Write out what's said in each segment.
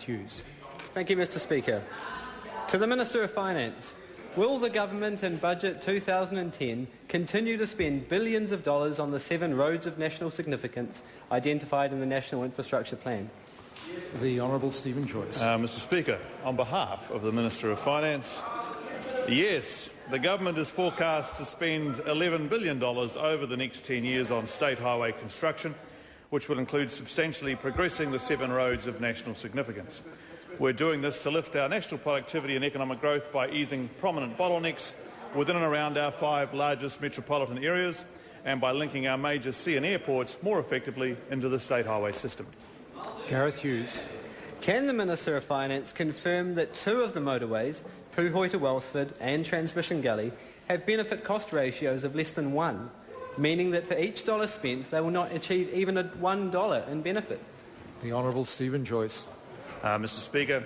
Hughes. Thank you, Mr Speaker. To the Minister of Finance, will the government in Budget 2010 continue to spend billions of dollars on the 7 roads of national significance identified in the National Infrastructure Plan? The Honourable Stephen Joyce. Mr Speaker, on behalf of the Minister of Finance, yes, the government is forecast to spend $11 billion over the next 10 years on state highway construction, which will include substantially progressing the 7 roads of national significance. We're doing this to lift our national productivity and economic growth by easing prominent bottlenecks within and around our 5 largest metropolitan areas and by linking our major sea and airports more effectively into the state highway system. Gareth Hughes. Can the Minister of Finance confirm that 2 of the motorways, Puhoi to Wellsford and Transmission Gully, have benefit cost ratios of less than 1, meaning that for each dollar spent they will not achieve even $1 in benefit? The Honourable Stephen Joyce. Mr Speaker,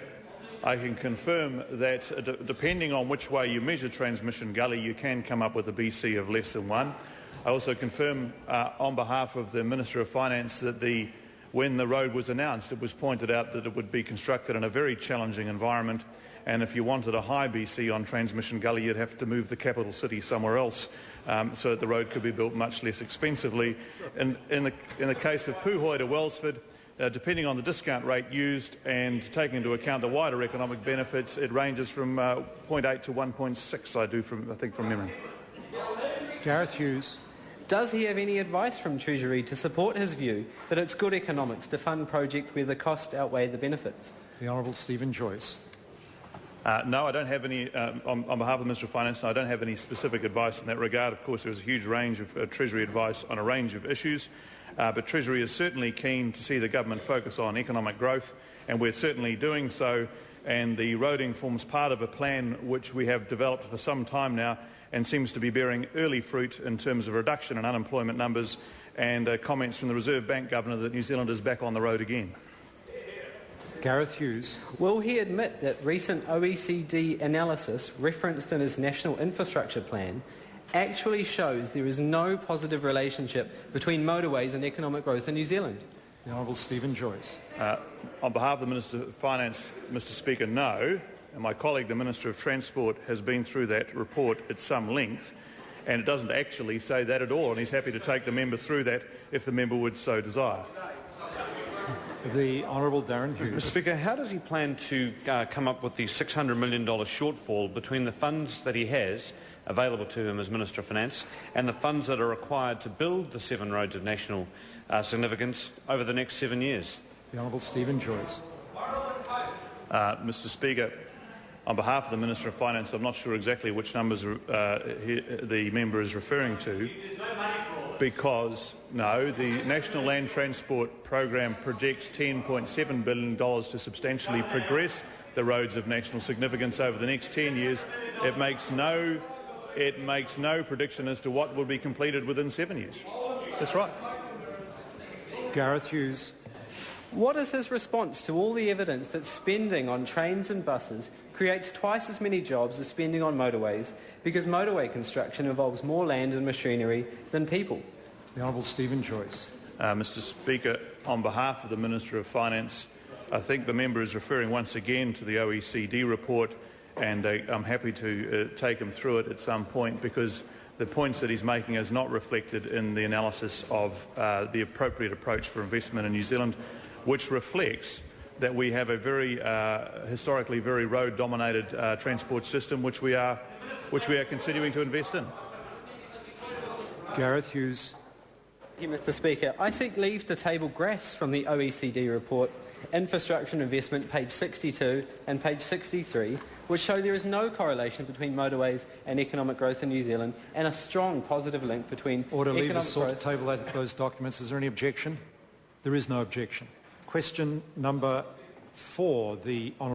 I can confirm that depending on which way you measure Transmission Gully, you can come up with a BC of less than 1. I also confirm on behalf of the Minister of Finance that when the road was announced, it was pointed out that it would be constructed in a very challenging environment, and if you wanted a high BC on Transmission Gully, you'd have to move the capital city somewhere else so that the road could be built much less expensively. In the case of Puhoi to Wellsford, depending on the discount rate used and taking into account the wider economic benefits, it ranges from 0.8 to 1.6, I think from memory. Gareth Hughes. Does he have any advice from Treasury to support his view that it's good economics to fund projects where the costs outweigh the benefits? The Honourable Stephen Joyce. No, I don't have any, on behalf of the Minister of Finance, no, I don't have any specific advice in that regard. Of course, there's a huge range of Treasury advice on a range of issues, but Treasury is certainly keen to see the government focus on economic growth, and we're certainly doing so, and the roading forms part of a plan which we have developed for some time now and seems to be bearing early fruit in terms of reduction in unemployment numbers and comments from the Reserve Bank Governor that New Zealand is back on the road again. Gareth Hughes. Will he admit that recent OECD analysis referenced in his National Infrastructure Plan actually shows there is no positive relationship between motorways and economic growth in New Zealand? The Honourable Stephen Joyce. On behalf of the Minister of Finance, Mr Speaker, no. And my colleague, the Minister of Transport, has been through that report at some length, and it doesn't actually say that at all, and he's happy to take the member through that if the member would so desire. The Honourable Darren Hughes. Mr Speaker, how does he plan to come up with the $600 million shortfall between the funds that he has available to him as Minister of Finance and the funds that are required to build the 7 roads of national significance over the next 7 years? The Honourable Stephen Joyce. Mr Speaker, on behalf of the Minister of Finance, I'm not sure exactly which numbers the member is referring to, because, no, the National Land Transport Program projects $10.7 billion to substantially progress the roads of national significance over the next 10 years. It makes no prediction as to what will be completed within 7 years. That's right. Gareth Hughes. What is his response to all the evidence that spending on trains and buses creates twice as many jobs as spending on motorways, because motorway construction involves more land and machinery than people? The Honourable Stephen Joyce. Mr Speaker, on behalf of the Minister of Finance, I think the member is referring once again to the OECD report, and I'm happy to take him through it at some point, because the points that he's making is not reflected in the analysis of the appropriate approach for investment in New Zealand, which reflects that we have a very historically very road-dominated transport system, which we are continuing to invest in. Gareth Hughes. Thank you, Mr Speaker. I seek leave to table graphs from the OECD report, Infrastructure and Investment, page 62 and page 63, which show there is no correlation between motorways and economic growth in New Zealand, and a strong positive link between Order, leave economic us sought to growth. table those documents. Is there any objection? There is no objection. Question number 4, the Honourable